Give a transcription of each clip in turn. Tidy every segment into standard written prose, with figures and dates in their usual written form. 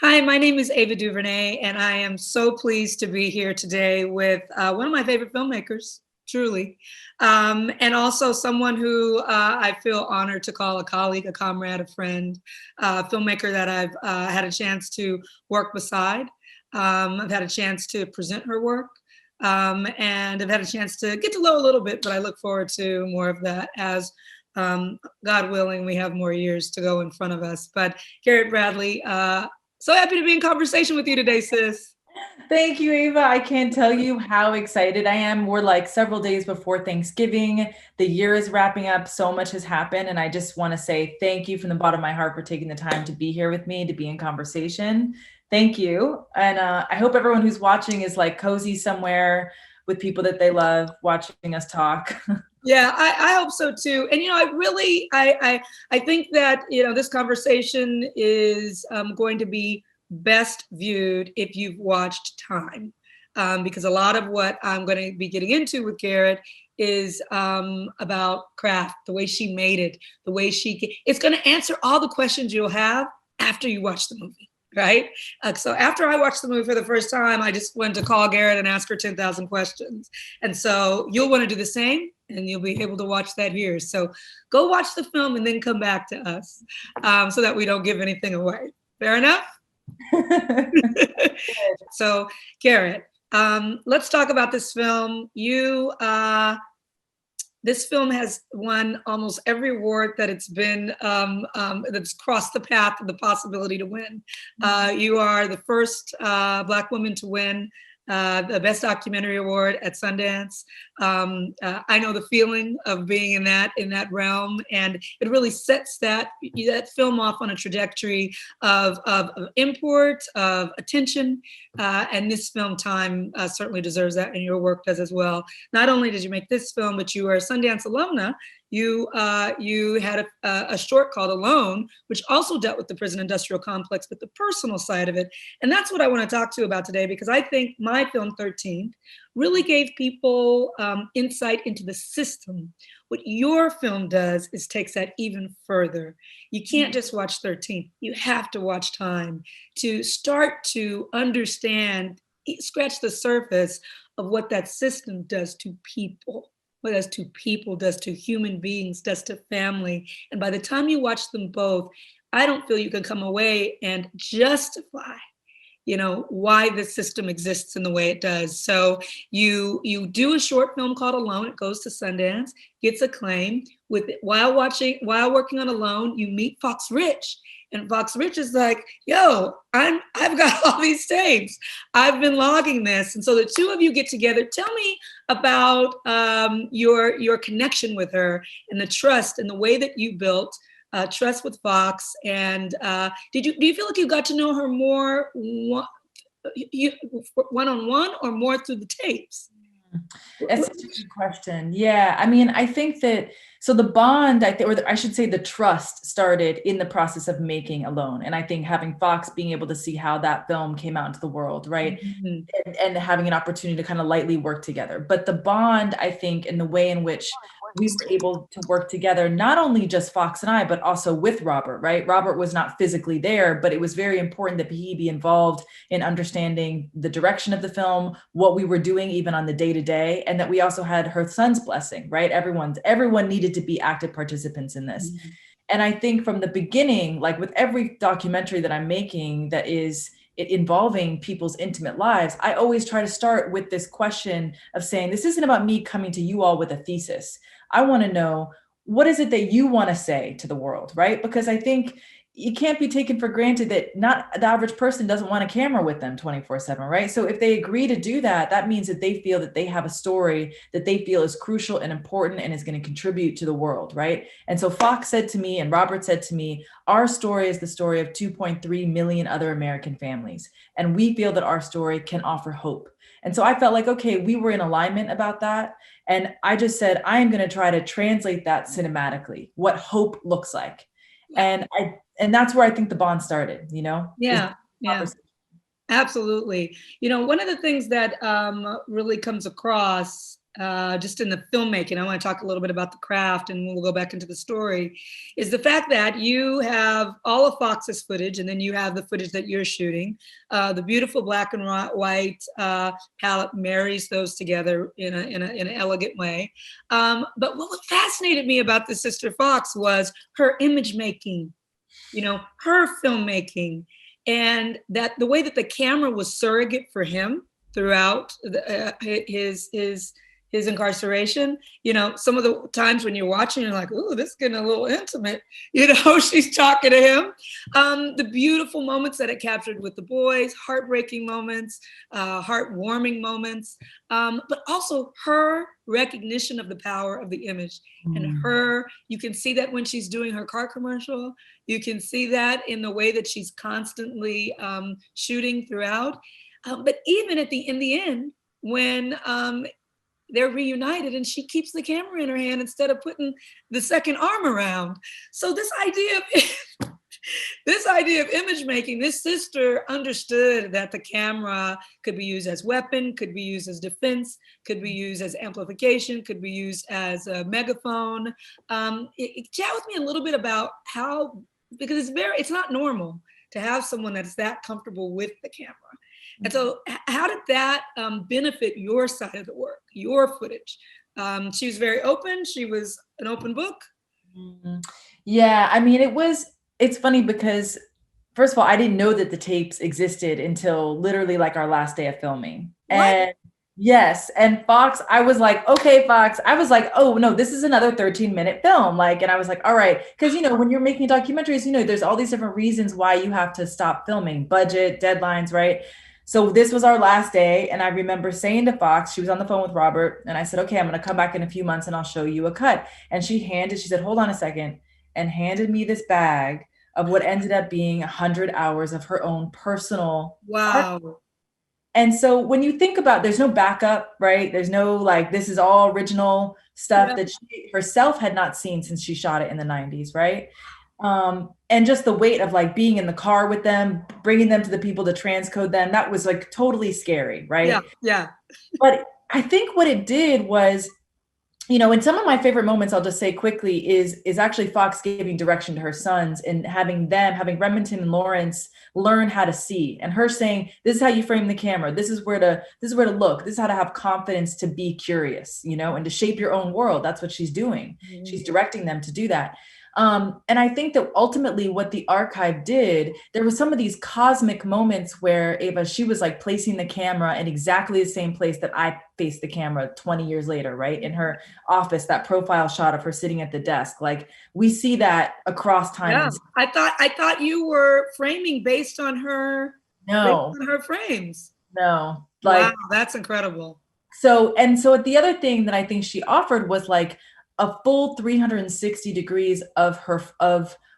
Hi, my name is Ava DuVernay, and I am so pleased to be here today with one of my favorite filmmakers, truly, and also someone who I feel honored to call a colleague, a comrade, a friend, filmmaker that I've had a chance to work beside. I've had a chance to present her work, and I've had a chance to get to know a little bit, but I look forward to more of that as God willing, we have more years to go in front of us. But Garrett Bradley, so happy to be in conversation with you today, sis. Thank you, Ava. I can't tell you how excited I am. We're like several days before Thanksgiving. The year is wrapping up. So much has happened. And I just want to say thank you from the bottom of my heart for taking the time to be here with me, to be in conversation. Thank you. And I hope everyone who's watching is like cozy somewhere with people that they love watching us talk. Yeah, I hope so too. And I think that this conversation is going to be best viewed if you've watched Time, because a lot of what I'm going to be getting into with Garrett is about craft, the way she made it, the way it's going to answer all the questions you'll have after you watch the movie. Right. So after I watched the movie for the first time, I just went to call Garrett and ask her 10,000 questions. And so you'll want to do the same, and you'll be able to watch that here. So go watch the film and then come back to us, so that we don't give anything away. Fair enough? So, Garrett, let's talk about this film. This film has won almost every award that it's been, that's crossed the path of the possibility to win. You are the first Black woman to win the Best Documentary Award at Sundance. I know the feeling of being in that realm, and it really sets that film off on a trajectory of import, of attention, and this film, Time, certainly deserves that, and your work does as well. Not only did you make this film, but you are a Sundance alumna. You had a short called Alone, which also dealt with the prison industrial complex, but the personal side of it. And that's what I want to talk to you about today, because I think my film 13 really gave people insight into the system. What your film does is takes that even further. You can't just watch 13. You have to watch Time to start to understand, scratch the surface of what that system does to people. What it does to people, does to human beings, does to family. And by the time you watch them both, I don't feel you can come away and justify why this system exists in the way it does. So you do a short film called Alone. It goes to Sundance, gets acclaim. While working on Alone, you meet Fox Rich. And Fox Rich is like, yo, I've got all these tapes. I've been logging this. And so the two of you get together. Tell me about your connection with her and the trust and the way that you built trust with Fox. And do you feel like you got to know her more one-on-one or more through the tapes? That's such a good question. Yeah, I mean, I think that so the bond, or I should say, the trust started in the process of making Alone, and I think having Fox being able to see how that film came out into the world, right, and having an opportunity to kind of lightly work together. But the bond, I think, in the way in which we were able to work together, not only just Fox and I, but also with Robert, right? Robert was not physically there, but it was very important that he be involved in understanding the direction of the film, what we were doing even on the day-to-day, and that we also had her son's blessing, right? Everyone needed to be active participants in this. Mm-hmm. And I think from the beginning, like with every documentary that I'm making that is involving people's intimate lives, I always try to start with this question of saying, this isn't about me coming to you all with a thesis. I want to know, what is it that you want to say to the world, right? Because I think it can't be taken for granted that not the average person doesn't want a camera with them 24/7, right? So if they agree to do that, that means that they feel that they have a story that they feel is crucial and important and is going to contribute to the world, right? And so Fox said to me and Robert said to me, our story is the story of 2.3 million other American families. And we feel that our story can offer hope. And so I felt like, okay, we were in alignment about that. And I just said, I am going to try to translate that cinematically, what hope looks like. And that's where I think the bond started, Yeah. Absolutely. One of the things that really comes across just in the filmmaking, I want to talk a little bit about the craft and we'll go back into the story, is the fact that you have all of Fox's footage and then you have the footage that you're shooting. The beautiful black and white palette marries those together in an elegant way. But what fascinated me about the Sister Fox was her image making, her filmmaking, and that the way that the camera was surrogate for him throughout his incarceration. Some of the times when you're watching, you're like, "Ooh, this is getting a little intimate." She's talking to him. The beautiful moments that it captured with the boys, heartbreaking moments, heartwarming moments, but also her recognition of the power of the image. And you can see that when she's doing her car commercial. You can see that in the way that she's constantly shooting throughout. But even in the end, when they're reunited and she keeps the camera in her hand instead of putting the second arm around. So this idea of image making, this sister understood that the camera could be used as weapon, could be used as defense, could be used as amplification, could be used as a megaphone. Chat with me a little bit about how, because it's not normal to have someone that's that comfortable with the camera. And so how did that benefit your side of the work, your footage? She was very open. She was an open book. Yeah, I mean, it's funny because, first of all, I didn't know that the tapes existed until literally like our last day of filming. What? And yes, and Fox, I was like, okay, Fox. I was like, oh no, this is another 13-minute film. And I was like, all right. Because, when you're making documentaries, there's all these different reasons why you have to stop filming, budget, deadlines, right? So this was our last day. And I remember saying to Fox, she was on the phone with Robert. And I said, okay, I'm going to come back in a few months and I'll show you a cut. And she said, hold on a second, and handed me this bag of what ended up being 100 hours of her own personal Wow. art. And so when you think about, there's no backup, right? There's no this is all original stuff that she herself had not seen since she shot it in the 90s, right? And just the weight of being in the car with them, bringing them to the people to transcode them, that was totally scary, right? Yeah. But I think what it did was, and some of my favorite moments, I'll just say quickly, is actually Fox giving direction to her sons and having Remington and Lawrence learn how to see, and her saying, this is how you frame the camera. This is where to look. This is how to have confidence to be curious, and to shape your own world. That's what she's doing. Mm-hmm. She's directing them to do that. And I think that ultimately what the archive did, there were some of these cosmic moments where Ava, she was placing the camera in exactly the same place that I faced the camera 20 years later, right? In her office, that profile shot of her sitting at the desk. We see that across time. Yeah. I thought you were framing based on her. No. Based on her frames. No. Wow, that's incredible. So the other thing that I think she offered was a full 360 degrees of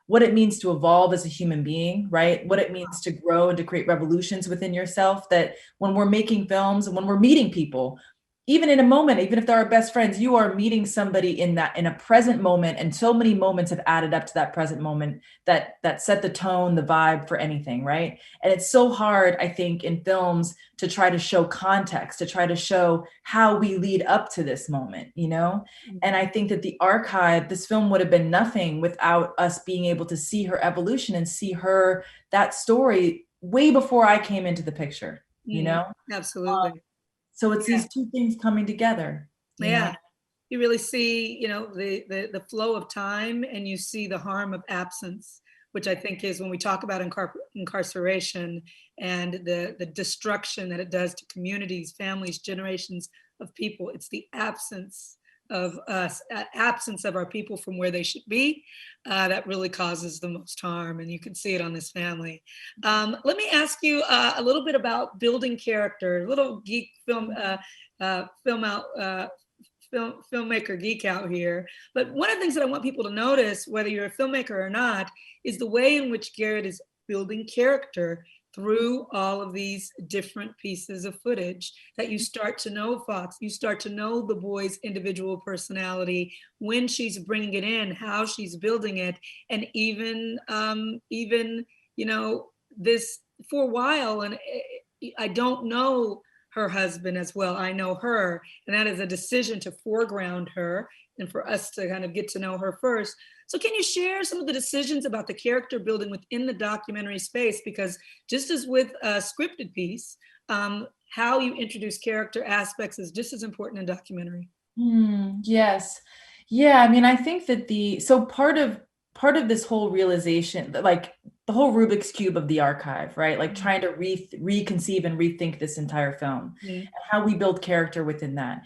what it means to evolve as a human being, right? What it means to grow and to create revolutions within yourself, that when we're making films and when we're meeting people, even in a moment, even if they're our best friends, you are meeting somebody in a present moment. And so many moments have added up to that present moment that set the tone, the vibe for anything, right? And it's so hard, I think, in films to try to show context, to try to show how we lead up to this moment, Mm-hmm. And I think that the archive, this film would have been nothing without us being able to see her evolution and see that story way before I came into the picture, Absolutely. So it's these two things coming together. Yeah. You really see, the flow of time, and you see the harm of absence, which I think is when we talk about incarceration and the destruction that it does to communities, families, generations of people. It's the absence of us, absence of our people from where they should be, that really causes the most harm. And you can see it on this family. Let me ask you a little bit about building character, a little geek filmmaker geek out here. But one of the things that I want people to notice, whether you're a filmmaker or not, is the way in which Garrett is building character through all of these different pieces of footage, that you start to know Fox, you start to know the boy's individual personality, when she's bringing it in, how she's building it, and even this for a while, and I don't know her husband as well. I know her, and that is a decision to foreground her and for us to kind of get to know her first. So can you share some of the decisions about the character building within the documentary space? Because just as with a scripted piece, how you introduce character aspects is just as important in documentary. Yes. Yeah, I mean, I think that so part of this whole realization, like the whole Rubik's Cube of the archive, right? Like trying to reconceive and rethink this entire film and how we build character within that.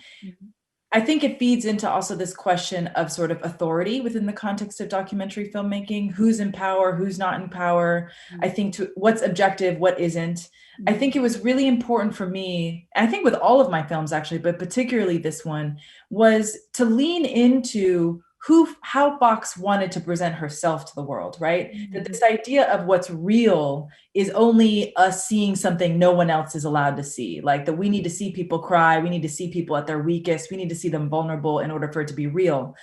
I think it feeds into also this question of sort of authority within the context of documentary filmmaking. Who's in power, who's not in power? I think what's objective, what isn't. I think it was really important for me, I think with all of my films actually, but particularly this one, was to lean into how Fox wanted to present herself to the world, right? That this idea of what's real is only us seeing something no one else is allowed to see. Like that we need to see people cry, we need to see people at their weakest, we need to see them vulnerable in order for it to be real.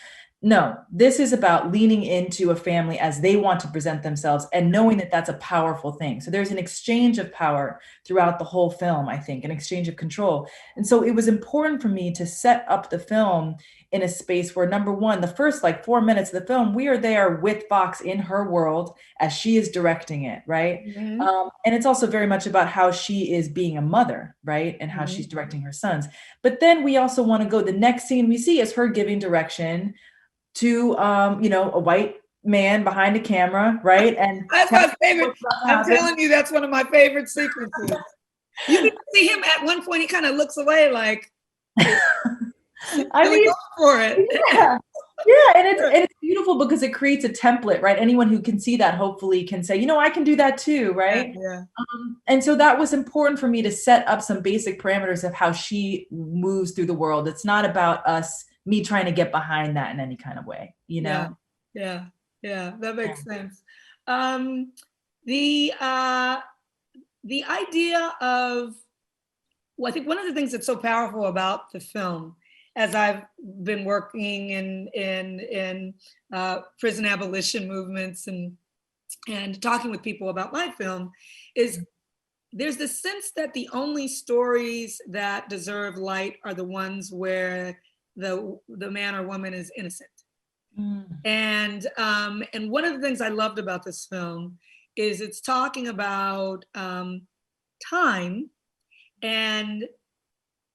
No, this is about leaning into a family as they want to present themselves and knowing that that's a powerful thing. So there's an exchange of power throughout the whole film, I think, an exchange of control. And so it was important for me to set up the film in a space where, number one, the first like 4 minutes of the film, we are there with Fox in her world as she is directing it, right? And it's also very much about how she is being a mother, right? And how she's directing her sons. But then we also want to go, the next scene we see is her giving direction to, a white man behind a camera, right? And that's my favorite. I'm telling you, that's one of my favorite sequences. You can see him at one point, he kind of looks away like, I mean, go for it. Yeah, and it's beautiful because it creates a template, right? Anyone who can see that hopefully can say, I can do that too, right? Yeah. And so that was important for me to set up some basic parameters of how she moves through the world. It's not about me trying to get behind that in any kind of way, Yeah, that makes sense. The idea of, I think one of the things that's so powerful about the film, as I've been working in prison abolition movements and talking with people about my film, is there's this sense that the only stories that deserve light are the ones where the man or woman is innocent. And one of the things I loved about this film is it's talking about time and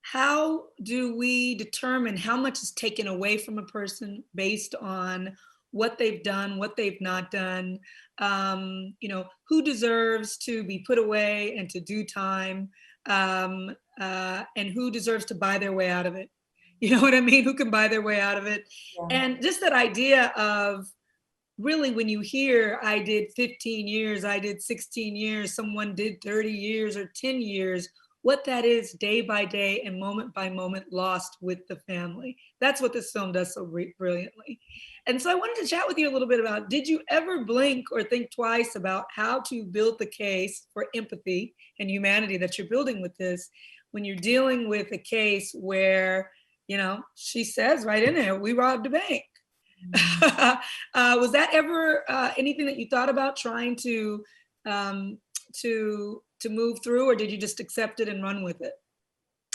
how do we determine how much is taken away from a person based on what they've done, what they've not done, who deserves to be put away and to do time, and who deserves to buy their way out of it. You know what I mean? Who can buy their way out of it? Yeah. And just that idea of really when you hear, I did 15 years, I did 16 years, someone did 30 years or 10 years, what that is day by day and moment by moment lost with the family. That's what this film does so brilliantly. And so I wanted to chat with you a little bit about, did you ever blink or think twice about how to build the case for empathy and humanity that you're building with this when you're dealing with a case where, she says right in there, we robbed a bank. Was that ever anything that you thought about trying to move through, or did you just accept it and run with it?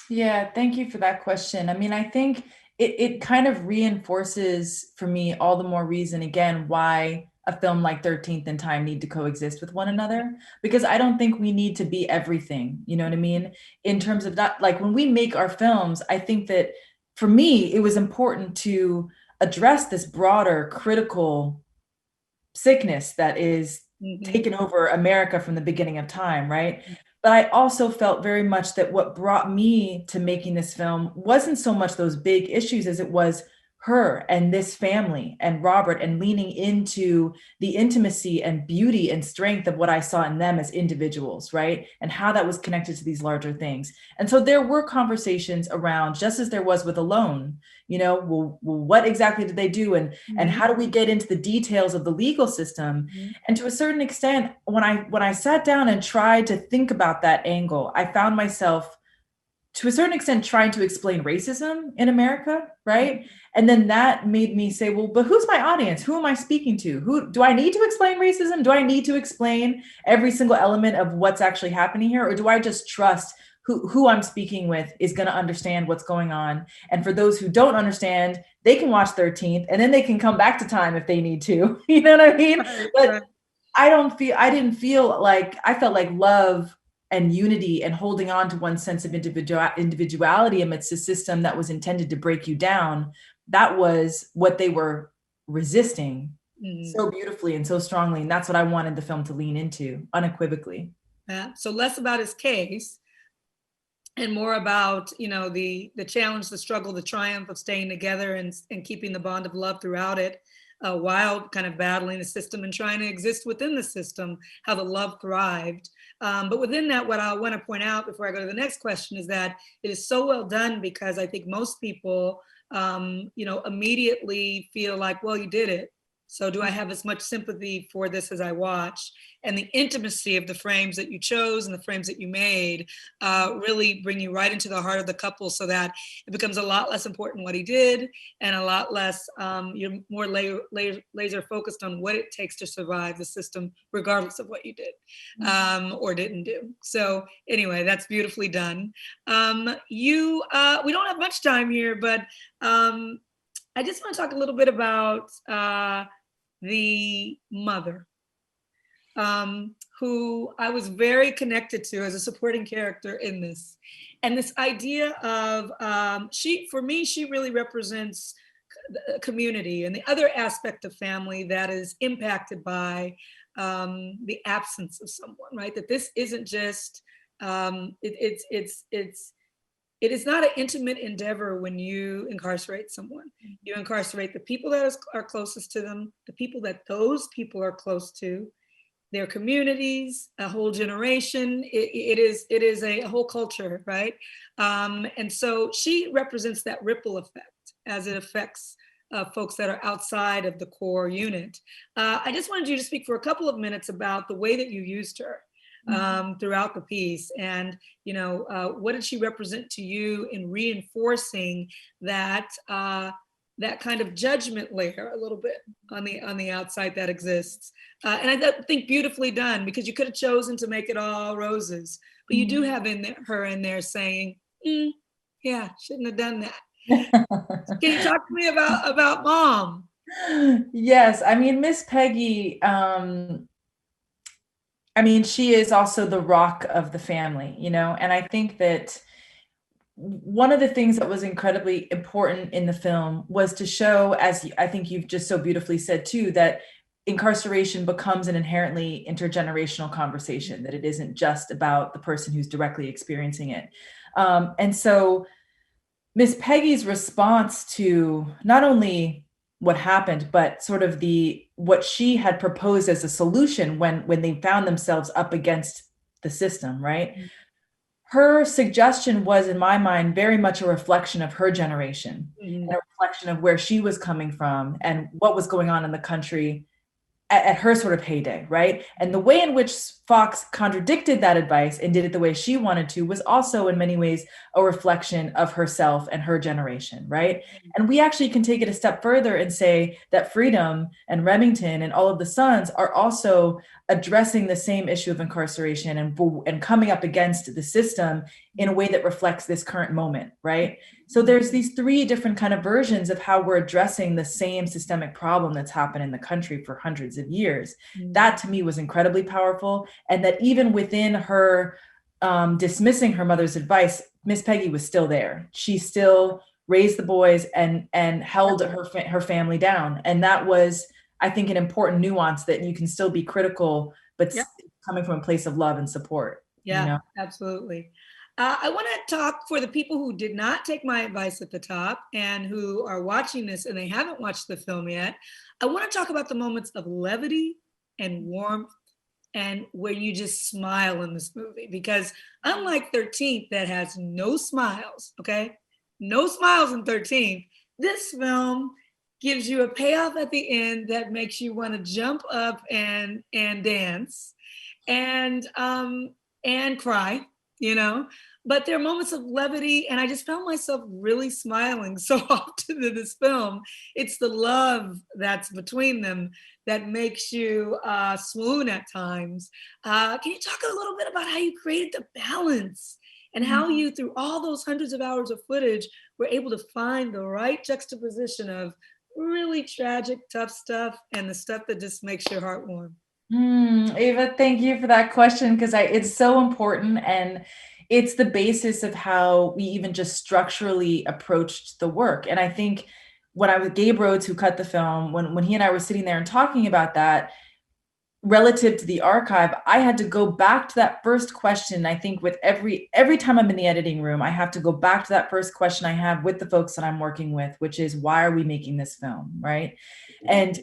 Yeah, thank you for that question. I mean, I think it kind of reinforces for me all the more reason, again, why a film like 13th and Time need to coexist with one another, because I don't think we need to be everything, you know what I mean? In terms of that, like when we make our films, I think that for me, it was important to address this broader critical sickness that is taken over America from the beginning of time, right? But I also felt very much that what brought me to making this film wasn't so much those big issues as it was her and this family and Robert, and leaning into the intimacy and beauty and strength of what I saw in them as individuals, right? And how that was connected to these larger things. And so there were conversations around, just as there was with Alone, well, what exactly did they do? And how do we get into the details of the legal system? And to a certain extent, when I sat down and tried to think about that angle, I found myself to a certain extent trying to explain racism in America, right? And then that made me say, well, but who's my audience? Who am I speaking to? Who do I need to explain racism? Do I need to explain every single element of what's actually happening here? Or do I just trust who I'm speaking with is going to understand what's going on. And for those who don't understand, they can watch 13th and then they can come back to Time if they need to. You know what I mean? But I didn't feel like, I felt like love and unity and holding on to one sense of individuality amidst a system that was intended to break you down. That was what they were resisting so beautifully and so strongly. And that's what I wanted the film to lean into unequivocally. So less about his case and more about, you know, the challenge, the struggle, the triumph of staying together and keeping the bond of love throughout it, while kind of battling the system and trying to exist within the system, how the love thrived. But within that, what I want to point out before I go to the next question is that it is so well done, because I think most people, you know, immediately feel like, well, you did it. So do I have as much sympathy for this as I watch? And the intimacy of the frames that you chose and the frames that you made really bring you right into the heart of the couple, so that it becomes a lot less important what he did and a lot less, you're more laser focused on what it takes to survive the system, regardless of what you did or didn't do. So anyway, that's beautifully done. We don't have much time here, but I just want to talk a little bit about the mother, who I was very connected to as a supporting character in this. And this idea of, for me, she really represents community and the other aspect of family that is impacted by the absence of someone, right? That this isn't just, it is not an intimate endeavor when you incarcerate someone. You incarcerate the people that are closest to them, the people that those people are close to, their communities, a whole generation. It is a whole culture, right? And so she represents that ripple effect as it affects folks that are outside of the core unit. I just wanted you to speak for a couple of minutes about the way that you used her throughout the piece, and what did she represent to you in reinforcing that that kind of judgment layer a little bit on the outside that exists, and I think beautifully done, because you could have chosen to make it all roses, but you do have her in there saying, yeah, shouldn't have done that. Can you talk to me about Mom? Yes, I mean, Miss Peggy, I mean, she is also the rock of the family, and I think that one of the things that was incredibly important in the film was to show, as I think you've just so beautifully said too, that incarceration becomes an inherently intergenerational conversation, that it isn't just about the person who's directly experiencing it. And so Miss Peggy's response to not only what happened, but sort of what she had proposed as a solution when they found themselves up against the system, right? Mm-hmm. Her suggestion was, in my mind, very much a reflection of her generation, and a reflection of where she was coming from and what was going on in the country at her sort of heyday, right? And the way in which Fox contradicted that advice and did it the way she wanted to was also in many ways a reflection of herself and her generation, right? And we actually can take it a step further and say that Freedom and Remington and all of the sons are also addressing the same issue of incarceration and coming up against the system in a way that reflects this current moment, right? So there's these three different kind of versions of how we're addressing the same systemic problem that's happened in the country for hundreds of years. That to me was incredibly powerful. And that even within her dismissing her mother's advice, Miss Peggy was still there. She still raised the boys and held her family down. And that was, I think, an important nuance, that you can still be critical, but coming from a place of love and support. Yeah, absolutely. I want to talk for the people who did not take my advice at the top and who are watching this and they haven't watched the film yet. I want to talk about the moments of levity and warmth and where you just smile in this movie, because unlike 13th, that has no smiles, okay? No smiles in 13th. This film gives you a payoff at the end that makes you want to jump up and dance and cry, but there are moments of levity, and I just found myself really smiling so often in this film. It's the love that's between them that makes you swoon at times. Can you talk a little bit about how you created the balance and how you, through all those hundreds of hours of footage, were able to find the right juxtaposition of really tragic, tough stuff and the stuff that just makes your heart warm. Ava, thank you for that question, because it's so important, and it's the basis of how we even just structurally approached the work. And I think when I was Gabe Rhodes, who cut the film, when he and I were sitting there and talking about that, relative to the archive, I had to go back to that first question. I think with every time I'm in the editing room, I have to go back to that first question I have with the folks that I'm working with, which is, why are we making this film, right? And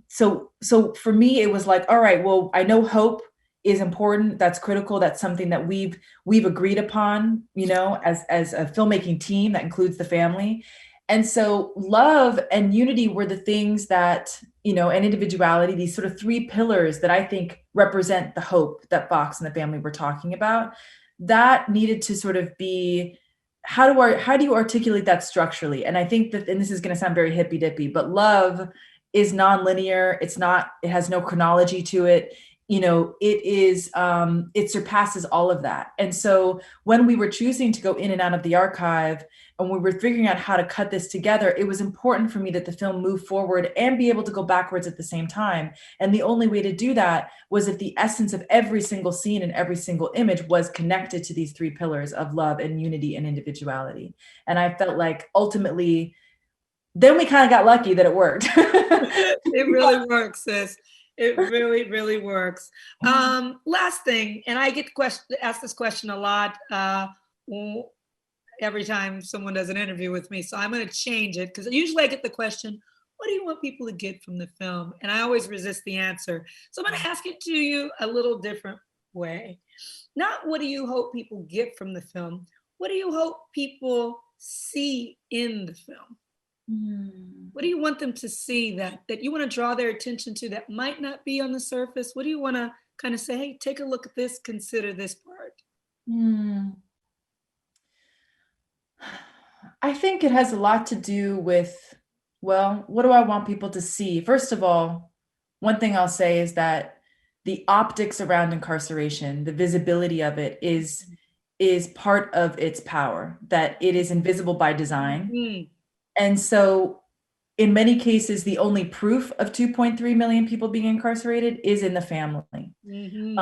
so for me, it was like, all right, well, I know hope is important. That's critical. That's something that we've agreed upon, as a filmmaking team that includes the family. And so love and unity were the things that, and individuality, these sort of three pillars that I think represent the hope that Fox and the family were talking about, that needed to sort of be, how do you articulate that structurally? And I think that, and this is going to sound very hippy dippy, but love is nonlinear. It has no chronology to it. It surpasses all of that. And so when we were choosing to go in and out of the archive, and we were figuring out how to cut this together, it was important for me that the film move forward and be able to go backwards at the same time. And the only way to do that was if the essence of every single scene and every single image was connected to these three pillars of love and unity and individuality. And I felt like ultimately, then we kind of got lucky that it worked. It really works, sis. It really, really works. Last thing, and I get asked this question a lot every time someone does an interview with me. So I'm going to change it, because usually I get the question, what do you want people to get from the film? And I always resist the answer. So I'm going to ask it to you a little different way. Not what do you hope people get from the film? What do you hope people see in the film? What do you want them to see that you want to draw their attention to that might not be on the surface? What do you want to kind of say, hey, take a look at this, consider this part? I think it has a lot to do with, well, what do I want people to see? First of all, one thing I'll say is that the optics around incarceration, the visibility of it is part of its power, that it is invisible by design. And so in many cases, the only proof of 2.3 million people being incarcerated is in the family. And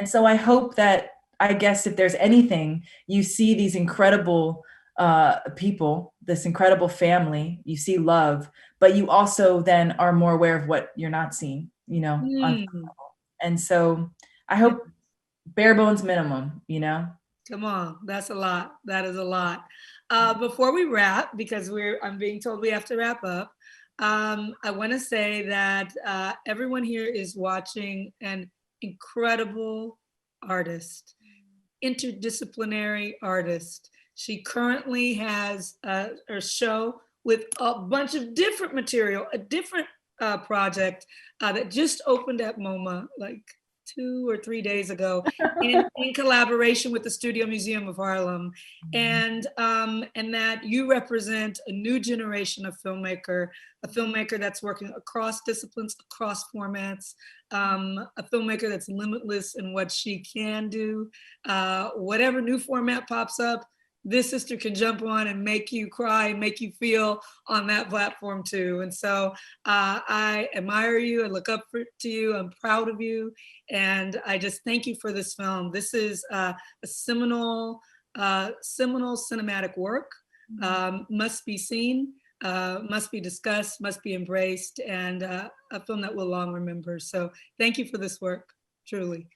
so I hope that, I guess, if there's anything, you see these incredible people, this incredible family, you see love, but you also then are more aware of what you're not seeing, and so I hope bare bones minimum, Come on, that's a lot. That is a lot. Before we wrap, because I'm being told we have to wrap up, I want to say that everyone here is watching an incredible artist, interdisciplinary artist. She currently has a show with a bunch of different material, a different project that just opened at MoMA like 2 or 3 days ago in collaboration with the Studio Museum of Harlem. And that you represent a new generation of filmmaker, a filmmaker that's working across disciplines, across formats, a filmmaker that's limitless in what she can do. Whatever new format pops up, this sister can jump on and make you cry and make you feel on that platform too. And so I admire you. I look up to you. I'm proud of you. And I just thank you for this film. This is a seminal cinematic work, must be seen, must be discussed, must be embraced, and a film that we'll long remember. So thank you for this work, truly.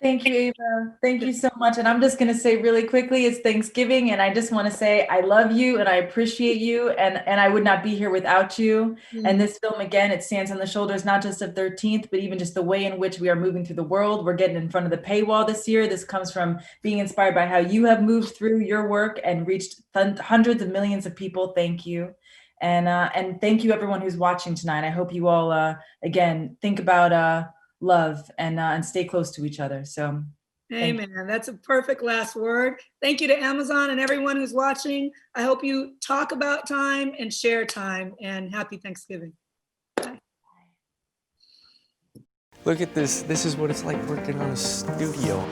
Thank you, Ava. Thank you so much. And I'm just going to say really quickly, it's Thanksgiving, and I just want to say I love you and I appreciate you, and I would not be here without you. And this film, again, it stands on the shoulders not just of 13th, but even just the way in which we are moving through the world. We're getting in front of the paywall this year. This comes from being inspired by how you have moved through your work and reached hundreds of millions of people. Thank you. And thank you, everyone who's watching tonight. I hope you all, again, think about love and stay close to each other. So amen. That's a perfect last word. Thank you to Amazon and everyone who's watching. I hope you talk about time and share time, and happy Thanksgiving. Bye. Look at this. This is what it's like working on a studio.